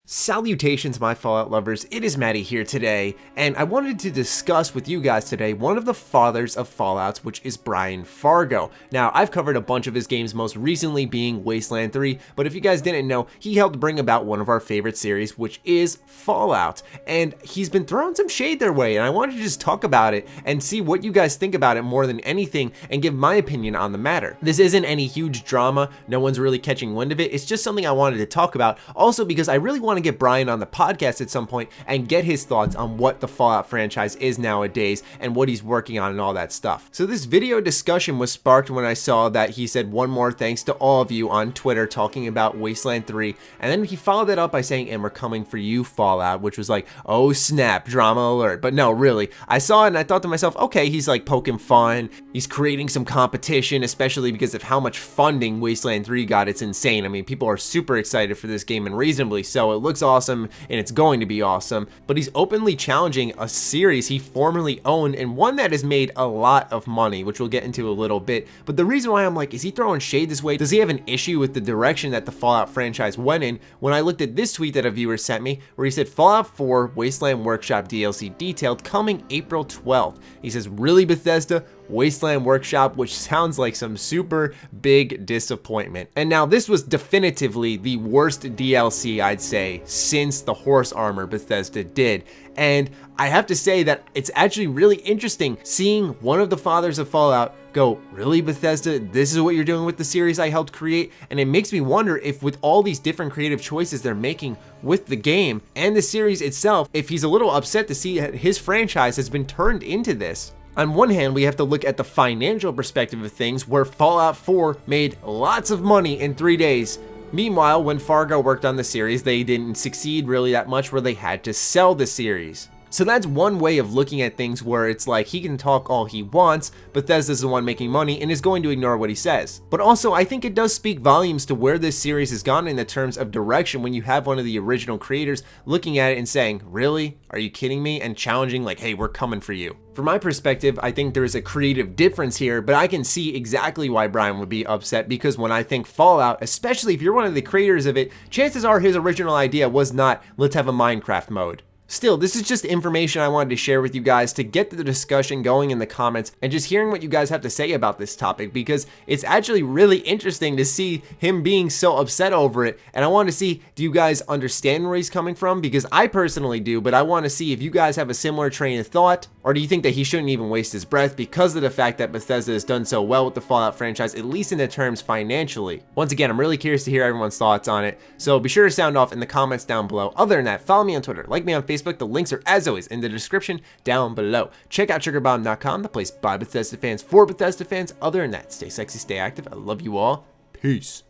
Salutations, my Fallout lovers, it is Matty here today, and I wanted to discuss with you guys today one of the fathers of Fallouts, which is Brian Fargo. Now, I've covered a bunch of his games, most recently being Wasteland 3, but if you guys didn't know, he helped bring about one of our favorite series, which is Fallout, and he's been throwing some shade their way, and I wanted to just talk about it and see what you guys think about it more than anything and give my opinion on the matter. This isn't any huge drama, no one's really catching wind of it, it's just something I wanted to talk about, also because I really want to get Brian on the podcast at some point and get his thoughts on what the Fallout franchise is nowadays and what he's working on and all that stuff. So this video discussion was sparked when I saw that he said one more thanks to all of you on Twitter talking about Wasteland 3, and then he followed that up by saying, and we're coming for you, Fallout, which was like, oh snap, drama alert. But no, really, I saw it and I thought to myself, okay, he's like poking fun, he's creating some competition, especially because of how much funding Wasteland 3 got. It's insane. I mean, people are super excited for this game, and reasonably so. It looks awesome and it's going to be awesome, but he's openly challenging a series he formerly owned and one that has made a lot of money, which we'll get into a little bit. But the reason why I'm like, is he throwing shade this way? Does he have an issue with the direction that the Fallout franchise went in? When I looked at this tweet that a viewer sent me where he said Fallout 4 Wasteland Workshop DLC detailed coming April 12th. He says, really, Bethesda? Wasteland Workshop, which sounds like some super big disappointment. And now this was definitively the worst DLC, I'd say, since the horse armor Bethesda did. And I have to say that it's actually really interesting seeing one of the fathers of Fallout go, really, Bethesda, this is what you're doing with the series I helped create? And it makes me wonder if with all these different creative choices they're making with the game and the series itself, if he's a little upset to see that his franchise has been turned into this. On one hand, we have to look at the financial perspective of things, where Fallout 4 made lots of money in 3 days. Meanwhile, when Fargo worked on the series, they didn't succeed really that much, where they had to sell the series. So that's one way of looking at things, where it's like he can talk all he wants, Bethesda's the one making money and is going to ignore what he says. But also, I think it does speak volumes to where this series has gone in the terms of direction when you have one of the original creators looking at it and saying, really? Are you kidding me? And challenging like, hey, we're coming for you. From my perspective, I think there's a creative difference here, but I can see exactly why Brian would be upset, because when I think Fallout, especially if you're one of the creators of it, chances are his original idea was not, let's have a Minecraft mode. Still, this is just information I wanted to share with you guys to get the discussion going in the comments and just hearing what you guys have to say about this topic, because it's actually really interesting to see him being so upset over it. And I want to see, do you guys understand where he's coming from? Because I personally do, but I want to see if you guys have a similar train of thought, or do you think that he shouldn't even waste his breath because of the fact that Bethesda has done so well with the Fallout franchise, at least in the terms financially? Once again, I'm really curious to hear everyone's thoughts on it, so be sure to sound off in the comments down below. Other than that, follow me on Twitter, like me on Facebook. The links are, as always, in the description down below. Check out SugarBomb.com, the place by Bethesda fans for Bethesda fans. Other than that, stay sexy, stay active. I love you all. Peace.